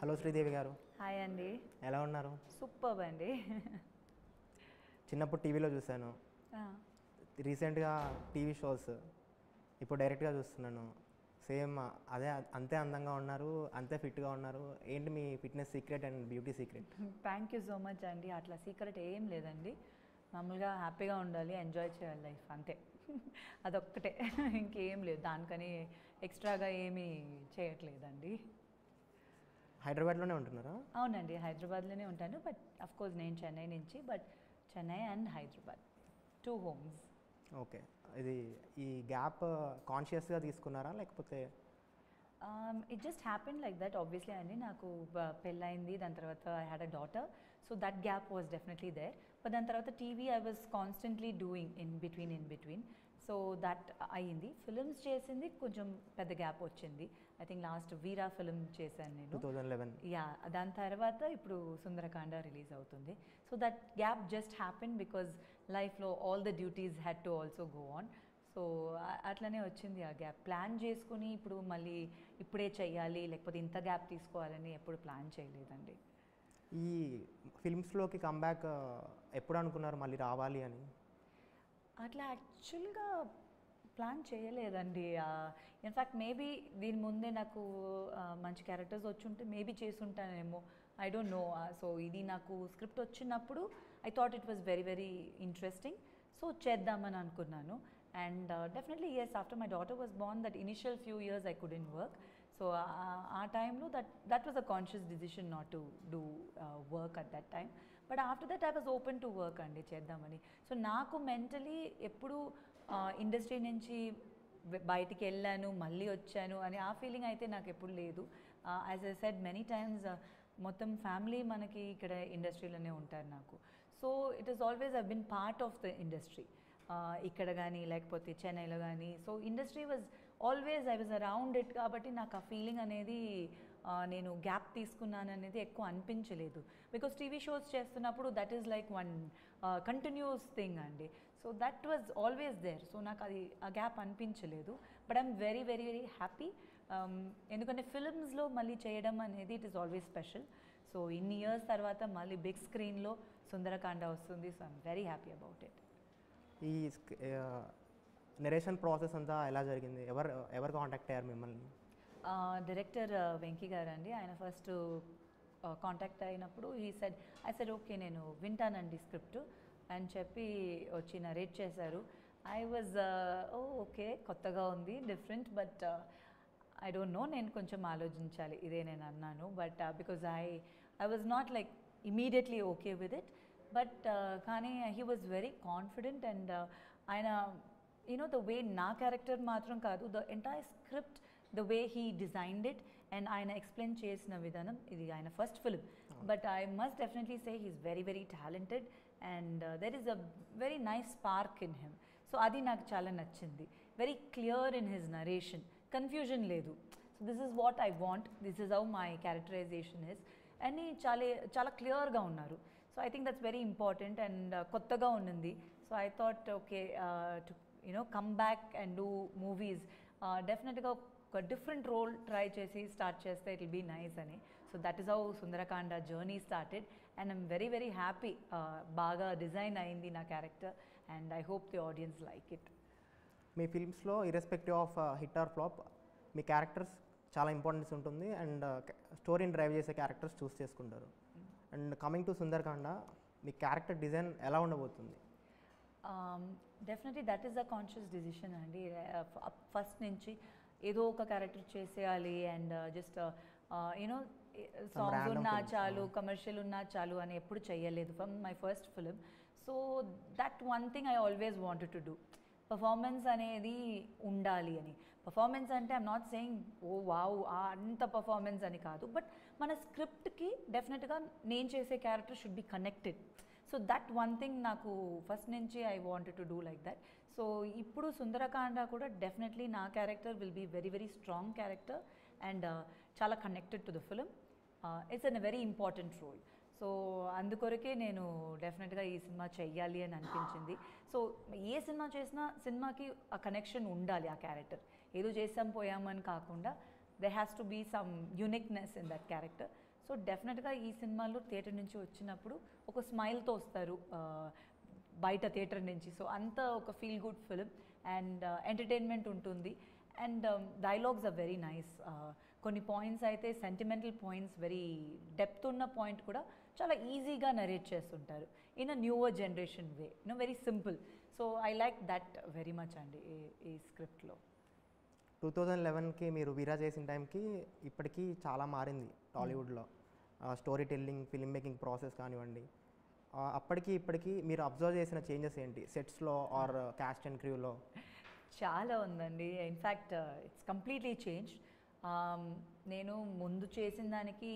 Hello Sridevi గారు, hi అండి. ఎలా ఉన్నారు? సూపర్బ్ అండి. చిన్నప్పుడు టీవీలో చూశాను, రీసెంట్గా టీవీ షోస్, ఇప్పుడు డైరెక్ట్గా చూస్తున్నాను. సేమ్ అదే, అంతే అందంగా ఉన్నారు, అంతే ఫిట్గా ఉన్నారు. ఏంటి మీ fitness secret and beauty secret? Thank you so much అండి. అట్లా సీక్రెట్ ఏం లేదండి. మామూలుగా హ్యాపీగా ఉండాలి, ఎంజాయ్ చేయాలి లైఫ్, అంతే. అదొక్కటే, ఇంకేం లేదు. దానికని ఎక్స్ట్రాగా ఏమీ చేయట్లేదండి. హైదరాబాద్లోనే ఉంటున్నారా? అవునండి, హైదరాబాద్లోనే ఉంటాను. బట్ అఫ్ కోర్స్ నేను చెన్నై నుంచి, but Chennai and Hyderabad 2 homes. Okay, ఇది ఈ గ్యాప్ కాన్షియస్గా తీసుకున్నారా లేకపోతే? It just happened like that, obviously. అండి నాకు పెళ్ళయింది, దాని తర్వాత I had a daughter, so that gap was definitely there. But దాని తర్వాత TV I was constantly doing in between, so that అయ్యింది. ఫిల్మ్స్ చేసింది కొంచెం పెద్ద గ్యాప్ వచ్చింది. I think last Veera film చేశాను నేను 2011. యా, దాని తర్వాత ఇప్పుడు సుందరకాండ రిలీజ్ అవుతుంది. So that gap just happen because లైఫ్లో all the duties had to also go on. So అట్లనే వచ్చింది ఆ గ్యాప్. ప్లాన్ చేసుకుని ఇప్పుడు మళ్ళీ ఇప్పుడే చెయ్యాలి లేకపోతే ఇంత గ్యాప్ తీసుకోవాలని ఎప్పుడు ప్లాన్ చేయలేదండి. ఈ ఫిల్మ్స్లోకి కమ్బ్యాక్ ఎప్పుడు అనుకున్నారు మళ్ళీ రావాలి అని? అట్లా యాక్చువల్గా ప్లాన్ చేయలేదండి. ఇన్ఫ్యాక్ట్ మేబీ దీని ముందే నాకు మంచి క్యారెక్టర్స్ వచ్చుంటే మేబీ చేసుంటానేమో, ఐ డోంట్ నో. సో ఇది నాకు స్క్రిప్ట్ వచ్చినప్పుడు I thought it was very very interesting, so చేద్దామని అనుకున్నాను. And definitely yes, after my daughter was born, that initial few years I couldn't work. So our time lo that was a conscious decision not to do work at that time. But after that I was open to work andi cheddamani. So naaku mentally eppudu industry nunchi బయటికి వెళ్ళాను మళ్ళీ వచ్చాను అని ఆ feeling అయితే నాకు ఎప్పుడు లేదు. As I said many times, మొత్తం ఫ్యామిలీ మనకి ఇక్కడ ఇండస్ట్రీలోనే ఉంటారు నాకు. So it is always I been part of the industry, ఇక్కడ కానీ లేకపోతే చెన్నైలో కానీ. So industry was always, I was around it. కాబట్టి నాకు ఆ ఫీలింగ్ అనేది నేను గ్యాప్ తీసుకున్నాను అనేది ఎక్కువ అనిపించలేదు. బికాస్ టీవీ షోస్ చేస్తున్నప్పుడు that is like one continuous thing అండి. So that was always there. So నాకు అది ఆ గ్యాప్ అనిపించలేదు. But I'm very very very happy. ఎందుకంటే ఫిల్మ్స్లో మళ్ళీ చేయడం అనేది it is always special. So ఇన్ని ఇయర్స్ తర్వాత మళ్ళీ బిగ్ స్క్రీన్లో సుందరకాండ వస్తుంది. So I'm very happy about it. ఈ నెరేషన్ ప్రాసెస్ అంతా ఎలా జరిగింది? ఎవరు కాంటాక్ట్ అయ్యారు మిమ్మల్ని? డైరెక్టర్ వెంకీ గారు అండి. ఆయన ఫస్ట్ కాంటాక్ట్ అయినప్పుడు ఐ సెడ్ ఓకే నేను వింటానండి స్క్రిప్ట్ అని చెప్పి వచ్చి నరేట్ చేశారు. ఐ వాజ్ ఓకే, కొత్తగా ఉంది, different, but I don't know, నేను కొంచెం ఆలోచించాలి ఇదే నేను అన్నాను. But because I was not like immediately okay with it. But కానీ he was very confident. And ఆయన యూనో ద వే, నా క్యారెక్టర్ మాత్రం కాదు, the entire script, the way he designed it and ఆయన ఎక్స్ప్లెయిన్ చేసిన విధానం, ఇది ఆయన first film. But I must definitely say he's very very talented and there is a very nice spark in him. So అది నాకు చాలా నచ్చింది. Very clear in his narration, confusion లేదు. So this is what I want, this is how my characterisation is అని చాలా క్లియర్గా ఉన్నారు. So I think that's very important and కొత్తగా ఉన్నది. So I thought okay to come back and do movies, డెఫినెట్గా ఒక different role try చేసి start చేస్తే ఇట్ విల్ బీ నైస్ అని. So that is how Sundarakanda journey started and I'm very very happy. బాగా design అయింది నా character and I hope the audience like it. మీ ఫిల్మ్స్లో irrespective of hit or flop మీ characters చాలా importance ఉంటుంది and స్టోరీని డ్రైవ్ చేసే క్యారెక్టర్స్ చూస్ చేసుకుంటారు. అండ్ కమింగ్ టు సుందరకాండ, మీ క్యారెక్టర్ డిజైన్ ఎలా ఉండబోతుంది? Definitely that is a conscious decision అండి. ఫస్ట్ నుంచి ఏదో ఒక క్యారెక్టర్ చేసేయాలి అండ్ జస్ట్ యూనో సాంగ్స్ ఉన్నా చాలు, కమర్షియల్ ఉన్నా చాలు అని ఎప్పుడు చెయ్యలేదు from my first film. So that one thing I always wanted to do. Performance అనేది ఉండాలి అని. పర్ఫార్మెన్స్ అంటే I'm not saying oh wow అంత పర్ఫార్మెన్స్ అని కాదు, బట్ మన స్క్రిప్ట్కి డెఫినెట్గా నేను చేసే character should be connected. So that one thing నాకు ఫస్ట్ నుంచి I wanted to do like that. So ఇప్పుడు సుందరకాండ కూడా డెఫినెట్లీ నా character will be very very strong character and చాలా connected to the film. It's an very important role. So అందుకొరకే నేను డెఫినెట్గా ఈ సినిమా చెయ్యాలి అని అనిపించింది. సో ఏ సినిమా చేసినా సినిమాకి ఆ కనెక్షన్ ఉండాలి. ఆ క్యారెక్టర్ ఏదో చేసాం పోయామని కాకుండా there has to be some uniqueness in that character. So డెఫినెట్గా ఈ సినిమాలో థియేటర్ నుంచి వచ్చినప్పుడు ఒక స్మైల్తో వస్తారు బయట థియేటర్ నుంచి. సో అంత ఒక feel good film and entertainment ఉంటుంది and dialogues are very nice. కొన్ని పాయింట్స్ అయితే సెంటిమెంటల్ పాయింట్స్, వెరీ డెప్త్ ఉన్న పాయింట్ కూడా చాలా ఈజీగా నరేట్ చేస్తుంటారు in a newer generation way, very simple. So I like that very much అండి ఈ స్క్రిప్ట్లో. 2011కి మీరు వీరా చేసిన టైంకి ఇప్పటికీ చాలా మారింది టాలీవుడ్లో. Story telling, film making process కానివ్వండి. అప్పటికి ఇప్పటికీ మీరు అబ్జర్వ్ చేసిన చేంజెస్ ఏంటి సెట్స్లో ఆర్ క్యాస్ట్ అండ్ క్రూలో? చాలా ఉందండి. In fact it's completely change. నేను ముందు చేసిన దానికి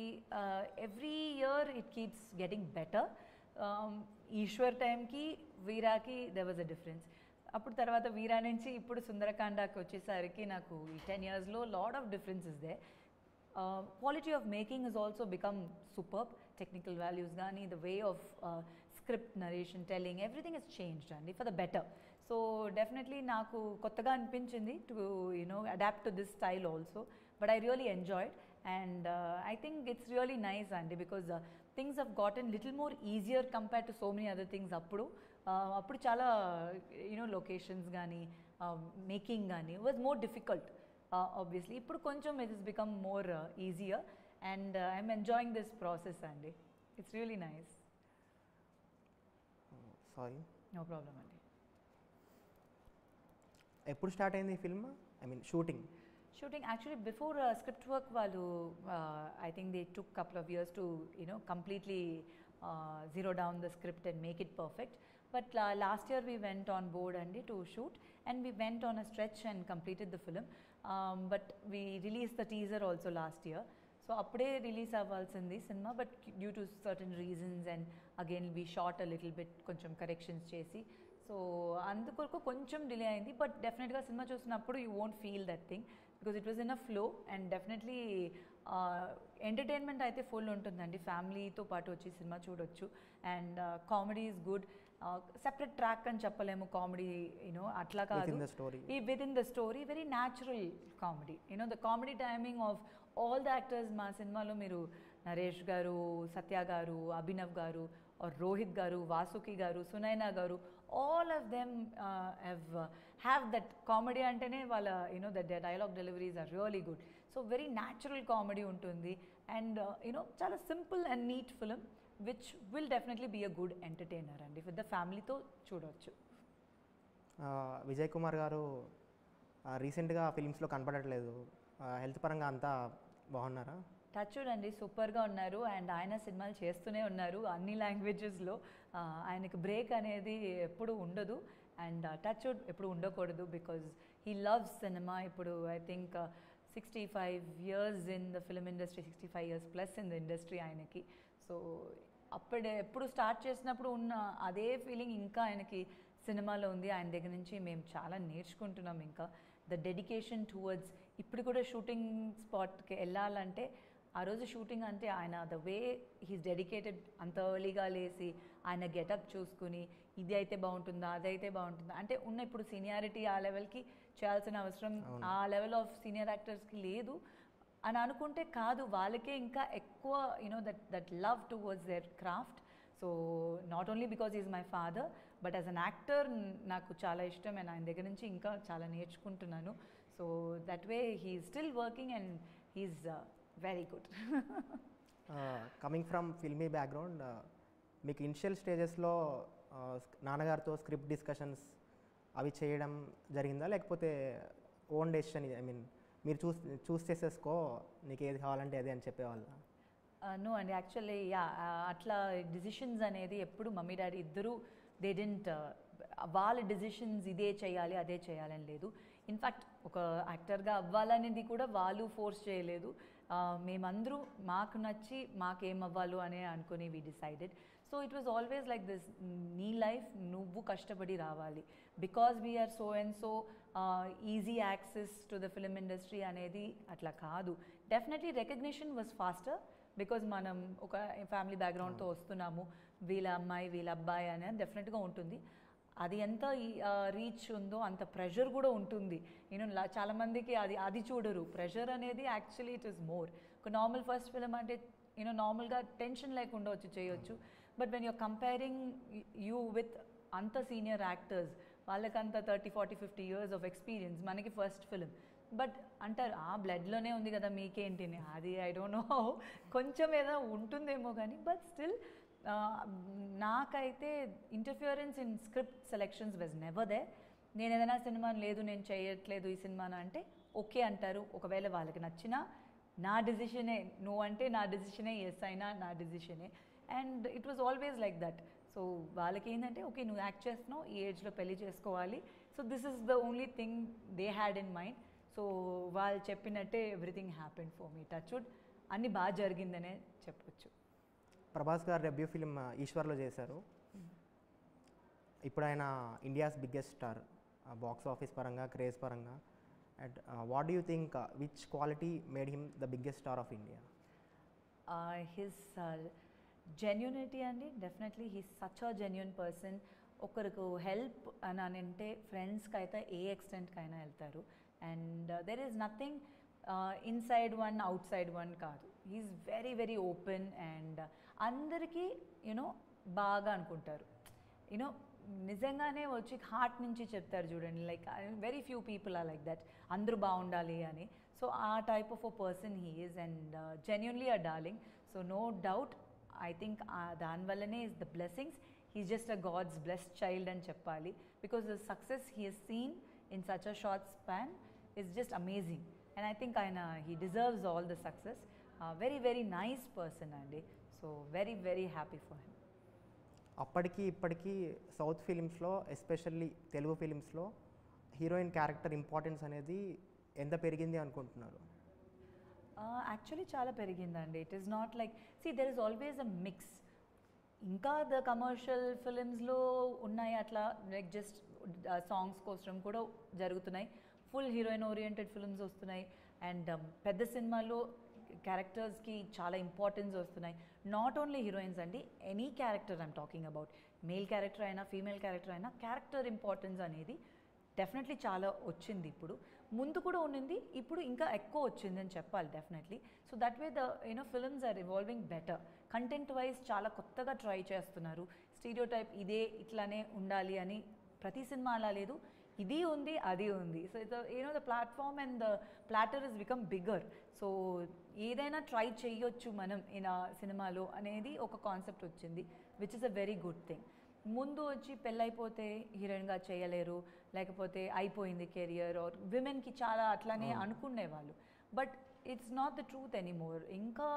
every year it keeps getting better. Eeshwar టైంకి వీరాకి దెర్ వాజ్ అ డిఫరెన్స్. అప్పుడు తర్వాత వీరా నుంచి ఇప్పుడు సుందరకాండకి వచ్చేసరికి నాకు ఈ 10 yearsలో lot of differences they. Quality of making is also become superb. Technical values కానీ, the way of script, narration, telling, everything is changed అండి for the better. So definitely నాకు కొత్తగా అనిపించింది to adapt to this style also, but I really enjoyed and I think it's really nice అండి because things have gotten little more easier compare to so many other things. అప్పుడు చాలా locations కానీ making కానీ was more difficult obviously. ఇప్పుడు కొంచెం it is become more easier and I'm enjoying this process అండి. It's really nice. Sorry, no problem అండి. ఎప్పుడు start అయింది ఈ film? I mean shooting actually before script work వాళ్ళు I think they took couple of years to completely zero down the script and make it perfect. But last year we went on board andi to shoot and we went on a stretch and completed the film. But we released the teaser also last year. So appude release avvalsindi cinema, but due to certain reasons and again we shot a little bit, koncham corrections chesi, so andukoku koncham delay ayindi. But definitely cinema chustunappudu you won't feel that thing because it was in a flow and definitely entertainment అయితే full ఉంటుందండి. ఫ్యామిలీతో పాటు వచ్చి cinema చూడొచ్చు and comedy is good. Separate track అని చెప్పలేము comedy, అట్లా కాదు. ఈ with in the story very natural comedy. The comedy timing of all the actors మా సినిమాలో మీరు నరేష్ గారు, సత్య గారు, అభినవ్ గారు, రోహిత్ గారు, వాసుకి గారు, సునైనా గారు, all of them have that comedy antene వాళ్ళ their dialogue deliveries are really good. So very natural comedy ఉంటుంది and చాలా simple and neat film which will definitely be a good entertainer అండి with the family తో చూడొచ్చు. విజయ్ కుమార్ గారు రీసెంట్గా ఫిల్మ్స్లో కనపడట్లేదు. Health పరంగా అంతా బాగున్నారా? టచ్ అండి, సూపర్గా ఉన్నారు అండ్ ఆయన సినిమాలు చేస్తూనే ఉన్నారు అన్ని లాంగ్వేజెస్లో. ఆయనకి బ్రేక్ అనేది ఎప్పుడు ఉండదు అండ్ టచ్ ఎప్పుడు ఉండకూడదు బికాజ్ హీ లవ్స్ సినిమా. ఇప్పుడు I think 65 years in the film industry, 65 years plus in the industry ఆయనకి. సో ఎప్పుడు స్టార్ట్ చేసినప్పుడు ఉన్న అదే ఫీలింగ్ ఇంకా ఆయనకి సినిమాలో ఉంది. ఆయన దగ్గర నుంచి మేము చాలా నేర్చుకుంటున్నాం. ఇంకా ద డెడికేషన్ టువర్డ్స్ ఇప్పుడు కూడా షూటింగ్ స్పాట్కి వెళ్ళాలంటే ఆ రోజు షూటింగ్ అంటే ఆయన ద వే హీస్ డెడికేటెడ్, అంత ఎర్లీగా లేసి ఆయన గెటప్ చూసుకుని ఇది అయితే బాగుంటుందా, అదైతే బాగుంటుందా అంటే ఉన్న ఇప్పుడు సీనియారిటీ ఆ లెవెల్కి చేయాల్సిన అవసరం ఆ లెవెల్ ఆఫ్ సీనియర్ యాక్టర్స్కి లేదు అని అనుకుంటే కాదు, వాళ్ళకే ఇంకా ఎక్కువ that love towards there craft. So not only because is my father but as an actor నాకు చాలా ఇష్టం అండ్ ఆయన దగ్గర నుంచి ఇంకా చాలా నేర్చుకుంటున్నాను. So that way he still working and he's very good. Coming from filmy background, మీకు ఇనిషియల్ స్టేజెస్లో నాన్నగారితో స్క్రిప్ట్ డిస్కషన్స్ అవి చేయడం జరిగిందా, లేకపోతే ఓన్ డెసిషన్, ఐ మీన్ మీరు చూస్ చేసేసుకో నీకు ఏది కావాలంటే అదే అని చెప్పేవాళ్ళ? నో అండి, యాక్చువల్లీ అట్లా డిసిషన్స్ అనేది ఎప్పుడు మమ్మీ డాడీ ఇద్దరు దే డింట్ వాళ్ళ డిసిషన్స్ ఇదే చేయాలి అదే చేయాలని లేదు. ఇన్ఫ్యాక్ట్ ఒక యాక్టర్గా అవ్వాలనేది కూడా వాళ్ళు ఫోర్స్ చేయలేదు. మేమందరూ మాకు నచ్చి మాకేం అవ్వాలో అనే అనుకుని we decided. So it was always like this, నీ లైఫ్ నువ్వు కష్టపడి రావాలి because we're so and so easy access to the film industry అనేది అట్లా కాదు. Definitely recognition was faster because మనం ఒక ఫ్యామిలీ బ్యాక్గ్రౌండ్తో వస్తున్నాము, వీళ్ళ అమ్మాయి వీళ్ళ అబ్బాయి అనేది డెఫినెట్గా ఉంటుంది. అది ఎంత రీచ్ ఉందో అంత ప్రెషర్ కూడా ఉంటుంది. చాలామందికి అది చూడరు. ప్రెషర్ అనేది యాక్చువల్లీ ఇట్ ఈస్ మోర్. ఒక నార్మల్ ఫస్ట్ ఫిలిం అంటే నార్మల్గా టెన్షన్ లేకుండా వచ్చి చేయొచ్చు. But when your comparing you with అంత సీనియర్ యాక్టర్స్, వాళ్ళకంత 30, 40, 50 years ఆఫ్ ఎక్స్పీరియన్స్, మనకి ఫస్ట్ ఫిలిం. బట్ అంటారు బ్లడ్లోనే ఉంది కదా మీకేంటిని, అది ఐ డోంట్ నో, కొంచెం ఏదో ఉంటుందేమో కానీ, బట్ స్టిల్ నాకైతే interference in script selections was never they. నేను ఏదైనా సినిమా లేదు నేను చేయట్లేదు ఈ సినిమాను అంటే ఓకే అంటారు. ఒకవేళ వాళ్ళకి నచ్చినా నా డిసిషనే, నువ్వు అంటే నా డిసిషనే, ఎస్ అయినా నా డిసిషనే. And it was always like that. So వాళ్ళకి ఏంటంటే ఓకే నువ్వు యాక్ట్ చేస్తున్నావు, ఈ ఏజ్లో పెళ్లి చేసుకోవాలి, so this is the only thing they had in mind. So వాళ్ళు చెప్పినట్టే everything happened for me. Touch wood అన్నీ బాగా జరిగిందనే చెప్పొచ్చు. ప్రభాస్ గారు డెబ్యూ ఫిలిం ఈశ్వర్లో చేశారు. ఇప్పుడు ఆయన India's biggest star box office పరంగా, క్రేజ్ పరంగా. And what do you think which quality made him the biggest star of India? His genuinity అండి, definitely he's such a genuine person. ఒకరికి హెల్ప్ అని అంటే ఫ్రెండ్స్కి అయితే ఏ ఎక్స్టెంట్కైనా వెళ్తారు. And there is nothing inside one outside one కాదు. He's very very open and అందరికీ బాగా అనుకుంటారు. నిజంగానే వచ్చి హార్ట్ నుంచి చెప్తారు చూడండి. Like very few people are like that, అందరూ బాగుండాలి అని. సో ఆ type of a person he is and genuinely a darling. So no doubt I think దానివల్లనే is the blessings. He's just a god's blessed child అని చెప్పాలి. Because the success he has seen in such a short span is just amazing. And I think he deserves all the success. Very very nice person అండి. So very very happy for him. అప్పటికి ఇప్పటికీ south ఫిలిమ్స్లో, especially Telugu ఫిలిమ్స్లో heroine character importance అనేది ఎంత పెరిగింది అనుకుంటున్నారు? Actually చాలా పెరిగిందండి. It is not like there is always a mix. ఇంకా ద కమర్షియల్ ఫిలిమ్స్లో ఉన్నాయి అట్లా, లైక్ జస్ట్ సాంగ్స్ కోసం కూడా జరుగుతున్నాయి. ఫుల్ హీరోయిన్ ఓరియంటెడ్ ఫిల్మ్స్ వస్తున్నాయి. అండ్ పెద్ద సినిమాల్లో క్యారెక్టర్స్కి చాలా ఇంపార్టెన్స్ వస్తున్నాయి. నాట్ ఓన్లీ హీరోయిన్స్ అండి, any character I'm talking about. Male character అయినా ఫీమేల్ క్యారెక్టర్ అయినా క్యారెక్టర్ ఇంపార్టెన్స్ అనేది డెఫినెట్లీ చాలా వచ్చింది. ఇప్పుడు ముందు కూడా ఉన్నింది, ఇప్పుడు ఇంకా ఎక్కువ వచ్చింది అని చెప్పాలి definitely. So that way the films are evolving better. Content wise చాలా కొత్తగా ట్రై చేస్తున్నారు. స్టీరియోటైప్ ఇదే ఇట్లానే ఉండాలి అని ప్రతి సినిమా అలా లేదు, ఇది ఉంది అది ఉంది. So the platform and the platter is become bigger. So ఏదైనా ట్రై చేయొచ్చు మనం ఈయన సినిమాలో అనేది ఒక కాన్సెప్ట్ వచ్చింది, which is a very good thing. ముందు వచ్చి పెళ్ళైపోతే హీరోయిన్గా చేయలేరు, లేకపోతే అయిపోయింది కెరియర్, ఆర్ విమెన్కి చాలా అట్లానే అనుకునేవాళ్ళు. But it's not the truth anymore. ఇంకా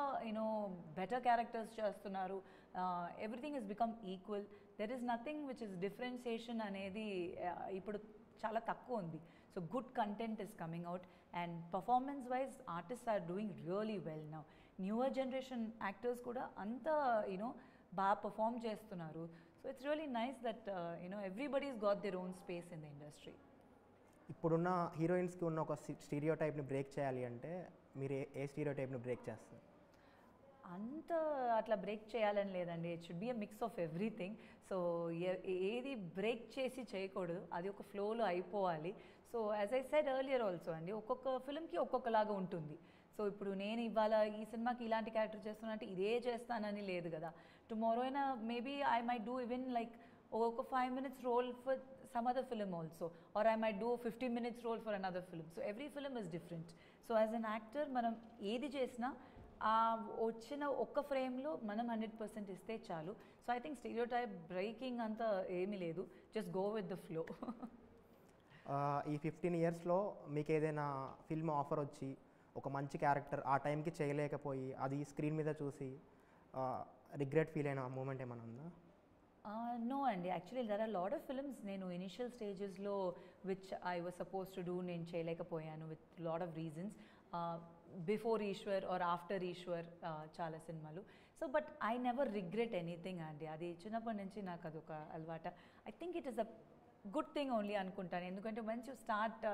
బెటర్ క్యారెక్టర్స్ చేస్తున్నారు. Everything is become equal. There is nothing which is differentiation అనేది ఇప్పుడు చాలా తక్కువ ఉంది. So good content is coming out and performance wise artist are doing really well now. Newer generation actors కూడా అంత బాగా పర్ఫామ్ చేస్తున్నారు. So it's really nice that everybody's got their own space in the industry. ఇప్పుడున్న హీరోయిన్స్కి ఉన్న ఒక stereo టైప్ని break చేయాలి అంటే మీరు ఏ స్టీరియో టైప్ని బ్రేక్ చేస్తారు? అంత అట్లా బ్రేక్ చేయాలని లేదండి. It should be a mix of everything. So ఏది బ్రేక్ చేసి చేయకూడదు, అది ఒక ఫ్లోలో అయిపోవాలి. So as I said earlier also అండి, ఒక్కొక్క ఫిల్మ్కి ఒక్కొక్కలాగా ఉంటుంది. సో ఇప్పుడు నేను ఇవాళ ఈ సినిమాకి ఇలాంటి క్యారెక్టర్ చేస్తున్నా అంటే ఇదే చేస్తానని లేదు కదా. టుమారో అయినా maybe I might do even like ఒక 5 minutes role for some other film also, or I might do a 15 minutes role for another film. So every film is different. So as an actor మనం ఏది చేసినా వచ్చిన ఒక్క ఫ్రేమ్లో మనం 100% ఇస్తే చాలు. So I think stereotype breaking అంతా ఏమీ లేదు, just go with the flow. ఈ 15 yearsలో మీకు ఏదైనా ఫిల్మ్ ఆఫర్ వచ్చి ఒక మంచి క్యారెక్టర్ ఆ టైంకి చేయలేకపోయి అది స్క్రీన్ మీద చూసి రిగ్రెట్ ఫీల్ అయిన మూమెంట్ ఏమైనా ఉందా? నో అండి, actually there are lot of films నేను ఇనిషియల్ స్టేజెస్లో which I was suppose to do నేను చేయలేకపోయాను with lot of reasons. Before Eeshwar or after Eeshwar చాలా సినిమాలు. So but I never regret anything అండి. అది చిన్నప్పటి నుంచి నాకు అదొక అలవాట. I think it is a good thing only అనుకుంటాను. ఎందుకంటే once you start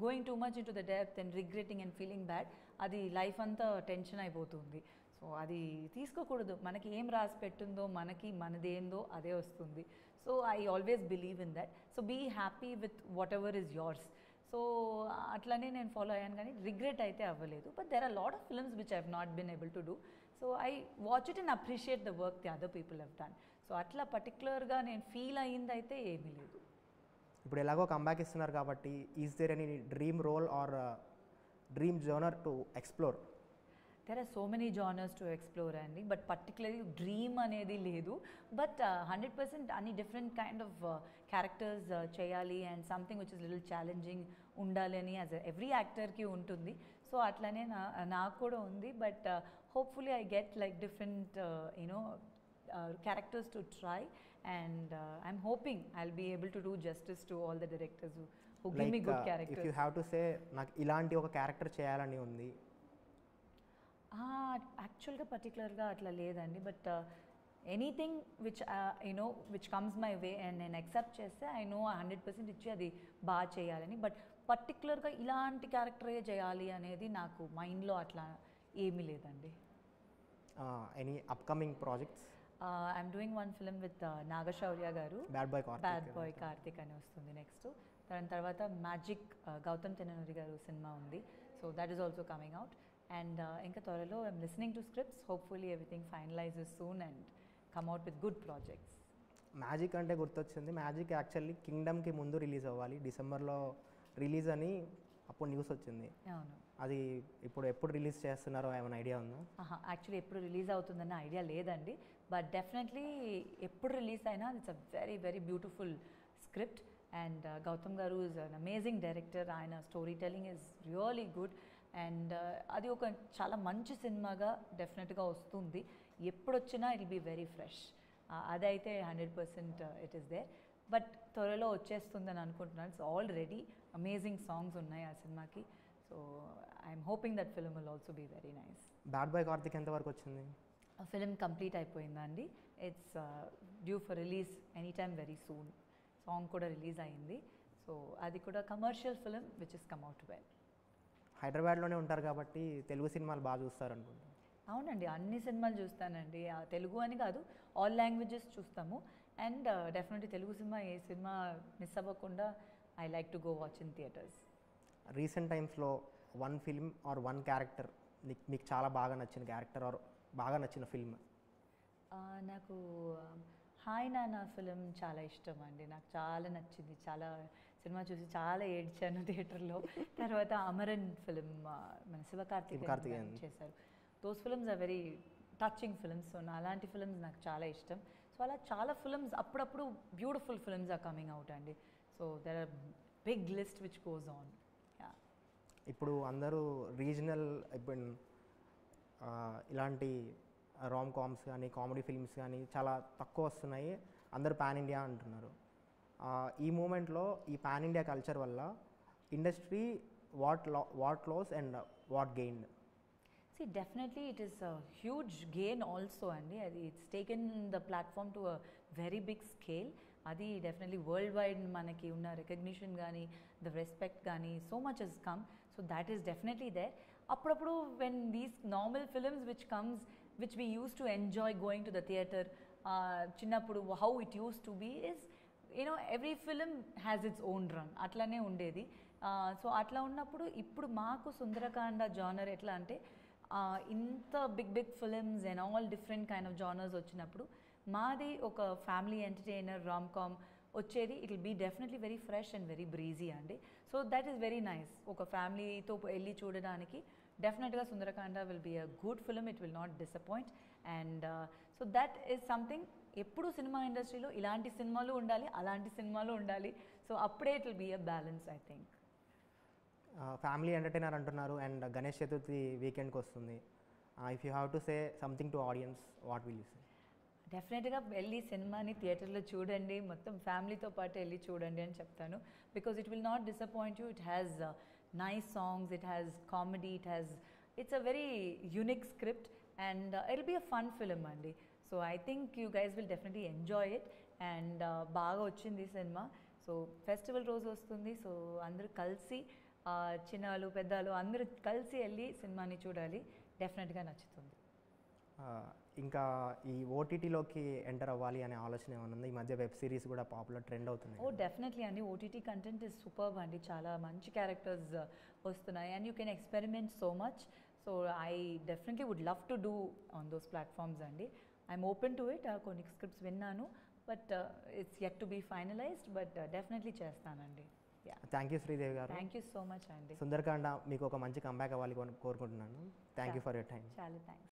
going too much into the depth and regretting and feeling bad, అది లైఫ్ అంతా టెన్షన్ అయిపోతుంది. సో అది తీసుకోకూడదు. మనకి ఏం రాసి పెట్టిందో మనకి మనదేందో అదే వస్తుంది. So I always believe in that. So be happy with whatever is yours. So అట్లనే నేను ఫాలో అయ్యాను, కానీ రిగ్రెట్ అయితే అవ్వలేదు. But there are lot of films which I have not been able to do so I watch it and appreciate the work the other people have done. So అట్లా పర్టికులర్గా నేను feel అయ్యింది అయితే ఏమీ లేదు. ఇప్పుడు ఎలాగో కంబ్యాక్ ఇస్తున్నారు కాబట్టి is there any dream role or dream genre to explore? There are so many genres to explore అండి, బట్ పర్టికులర్లీ డ్రీమ్ అనేది లేదు. బట్ 100% అన్ని డిఫరెంట్ కైండ్ ఆఫ్ క్యారెక్టర్స్ చేయాలి and something which is little challenging ఉండాలి అని as every యాక్టర్కి ఉంటుంది. So అట్లనే నాకు కూడా ఉంది. But hopefully I get like different you know characters to try, and I'm hoping I'll be able to do justice to all the directors who give me good characters. If you have to say నాకు ఇలాంటి ఒక character చేయాలని ఉంది. యాక్చువల్గా పర్టికులర్గా అట్లా లేదండి, but anything which you know which comes my way and నేను యాక్సెప్ట్ చేస్తే ఐ నో 100% ఇచ్చి అది బాగా చేయాలని. బట్ పర్టికులర్గా ఇలాంటి క్యారెక్టరే చేయాలి అనేది నాకు మైండ్లో అట్లా ఏమీ లేదండి. Any upcoming projects? I'm doing one film with Naga Shaurya garu, bad boy Karthik అని వస్తుంది నెక్స్ట్. దాని తర్వాత మ్యాజిక్ గౌతమ్ తెన్ననూరి గారు సినిమా ఉంది. So that is also coming out. And ఇంకా త్వరలో I'm listening to scripts. Hopefully everything finalises soon and come out with good projects. Magic అంటే గుర్తొచ్చింది. మ్యాజిక్ యాక్చువల్లీ కింగ్డమ్కి ముందు రిలీజ్ అవ్వాలి, డిసెంబర్లో రిలీజ్ అని అప్పుడు న్యూస్ వచ్చింది. అవును, అది ఇప్పుడు ఎప్పుడు రిలీజ్ చేస్తున్నారో ఏమైనా ఐడియా ఉందా? యాక్చువల్లీ ఎప్పుడు రిలీజ్ అవుతుందన్న ఐడియా లేదండి, బట్ డెఫినెట్లీ ఎప్పుడు రిలీజ్ అయినా it's a very very beautiful script. And Gautam garu is an amazing director. ఆయన story telling is really good. And అది ఒక చాలా మంచి సినిమాగా డెఫినెట్గా వస్తుంది. ఎప్పుడు వచ్చినా it will be very fresh. అదైతే 100% ఇట్ ఈస్ దేర్. బట్ త్వరలో వచ్చేస్తుందని అనుకుంటున్నాను. ఇట్స్ ఆల్రెడీ అమేజింగ్ సాంగ్స్ ఉన్నాయి ఆ సినిమాకి. So I'm hoping that film will also be very nice. Bad boy Karthik ఎంతవరకు వచ్చింది? ఫిలిం కంప్లీట్ అయిపోయిందండి. It's due for release any time very soon. Song కూడా రిలీజ్ అయింది. సో అది కూడా commercial film which is come out well. హైదరాబాద్లోనే ఉంటారు కాబట్టి తెలుగు సినిమాలు బాగా చూస్తారు అనుకుంటా. అవునండి, అన్ని సినిమాలు చూస్తానండి. తెలుగు అని కాదు, ఆల్ లాంగ్వేజెస్ చూస్తాము. అండ్ డెఫినెట్లీ తెలుగు సినిమా ఏ సినిమా మిస్ అవ్వకుండా I like to go watch in theatres. Recent టైమ్స్లో one film or one character మీకు చాలా బాగా నచ్చిన క్యారెక్టర్ ఆర్ బాగా నచ్చిన ఫిల్మ్? నాకు హాయ్ నాన్న ఫిలిం చాలా ఇష్టం అండి. నాకు చాలా నచ్చింది. చాలా సినిమా చూసి చాలా ఏడ్చాను థియేటర్లో. తర్వాత అమరన్ ఫిలిం మన శివకార్తికేయన్ చేశారు. Those films are very touching films. So అలాంటి ఫిలిమ్స్ నాకు చాలా ఇష్టం. సో అలా చాలా ఫిలిమ్స్ అప్పుడప్పుడు beautiful films are coming out అండి. So there are big list which goes on. ఇప్పుడు అందరూ రీజనల్ ఇలాంటి రామ్ కామ్స్ కానీ కామెడీ ఫిల్మ్స్ కానీ చాలా తక్కువ వస్తున్నాయి, అందరూ పాన్ ఇండియా అంటున్నారు. ఈ మూమెంట్లో ఈ పాన్ ఇండియా కల్చర్ వల్ల industry what loss and what gained? See, definitely it is a huge gain also అండి. అది it's taken the platform to a very big scale. అది డెఫినెట్లీ వరల్డ్ వైడ్ మనకి ఉన్న రికగ్నిషన్ కానీ ద రెస్పెక్ట్ కానీ so much he's come. So that is definitely there. అప్పుడప్పుడు when these normal films which we use to enjoy going to the theatre చిన్నప్పుడు how it use to be is you know every film has its own run, అట్లానే ఉండేది. So అట్లా ఉన్నప్పుడు ఇప్పుడు మాకు Sundarakanda genre ఎట్లా అంటే ఇంత big films and all different kind of genres వచ్చినప్పుడు మాది ఒక ఫ్యామిలీ ఎంటర్టైనర్ రామ్ కామ్ వచ్చేది. It will be definitely very fresh and very breezy అండి. So that is very nice. ఒక ఫ్యామిలీతో వెళ్ళి చూడడానికి డెఫినెట్గా Sundarakanda will be a good film. It will not disappoint. And so that is something. ఎప్పుడు సినిమా ఇండస్ట్రీలో ఇలాంటి సినిమాలు ఉండాలి, అలాంటి సినిమాలు ఉండాలి. సో అప్పుడే it will be a balance I think. Family entertainer అంటున్నారు అండ్ గణేష్ చతుర్థి వీకెండ్కి వస్తుంది. If you have to say something to audience, what will you say? డెఫినెట్గా వెళ్ళి సినిమాని థియేటర్లో చూడండి, మొత్తం ఫ్యామిలీతో పాటు వెళ్ళి చూడండి అని చెప్తాను. Because it will not disappoint you. It has nice songs, it has comedy, it's a very unique script and it will be a fun film అండి. So I think you guys will definitely enjoy it. And బాగా వచ్చింది cinema. So festival రోజు వస్తుంది. So అందరూ కలిసి చిన్నలు పెద్దలు అందరూ కలిసి వెళ్ళి సినిమాని చూడాలి. డెఫినెట్గా నచ్చుతుంది. ఇంకా ఈ ఓటీటీలోకి ఎంటర్ అవ్వాలి అనే ఆలోచన ఏమైనా ఉంది? ఈ మధ్య వెబ్ సిరీస్ కూడా పాపులర్ ట్రెండ్ అవుతుంది. డెఫినెట్లీ అండి. ఓటీటీ కంటెంట్ ఇస్ సూపర్బ్ అండి. చాలా మంచి క్యారెక్టర్స్ వస్తున్నాయి and you can experiment so much. So I definitely would love to do on those platforms అండి. I'm open to it. కొన్ని స్క్రిప్ట్స్ విన్నాను, but it's yet to be finalised, but definitely చేస్తానండి. Thank you Sridevi garu. Thank you so much అండి. సుందరకాండ మీకు ఒక మంచి comeback అవ్వాలి కోరుకుంటున్నాను. Thank you for your time. చాలా థ్యాంక్స్.